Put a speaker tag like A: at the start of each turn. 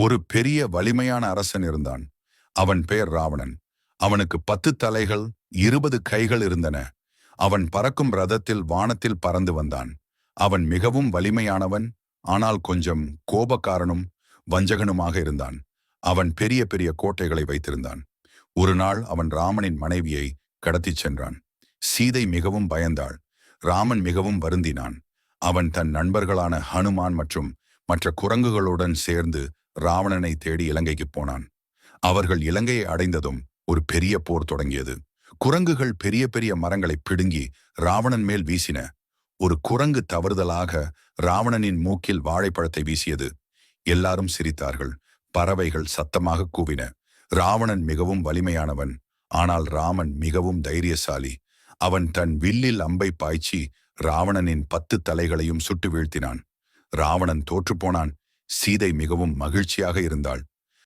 A: ஒரு பெரிய வலிமையான அரசன் இருந்தான். அவன் பெயர் ராவணன். அவனுக்கு 10 தலைகள், 20 கைகள் இருந்தன. அவன் பறக்கும் ரதத்தில் வானத்தில் பறந்து வந்தான். அவன் மிகவும் வலிமையானவன், ஆனால் கொஞ்சம் கோபக்காரனும் வஞ்சகனுமாக இருந்தான். அவன் பெரிய பெரிய கோட்டைகளை வைத்திருந்தான். ஒரு நாள் அவன் ராமனின் மனைவியை கடத்திச் சென்றான். சீதை மிகவும் பயந்தாள். ராமன் மிகவும் வருந்தினான். அவன் தன் நண்பர்களான ஹனுமான் மற்றும் மற்ற குரங்குகளுடன் சேர்ந்து ராவணனை தேடி இலங்கைக்கு போனான். அவர்கள் இலங்கையை அடைந்ததும் ஒரு பெரிய போர் தொடங்கியது. குரங்குகள் பெரிய பெரிய மரங்களை பிடுங்கி ராவணன் மேல் வீசின. ஒரு குரங்கு தவறுதலாக ராவணனின் மூக்கில் வாழைப்பழத்தை வீசியது. எல்லாரும் சிரித்தார்கள். பறவைகள் சத்தமாக கூவின. ராவணன் மிகவும் வலிமையானவன், ஆனால் ராமன் மிகவும் தைரியசாலி. அவன் தன் வில்லில் அம்பை பாய்ச்சி ராவணனின் 10 தலைகளையும் சுட்டு வீழ்த்தினான். ராவணன் தோற்றுப்போனான். சீதை மிகவும் மகிழ்ச்சியாக இருந்தாள்.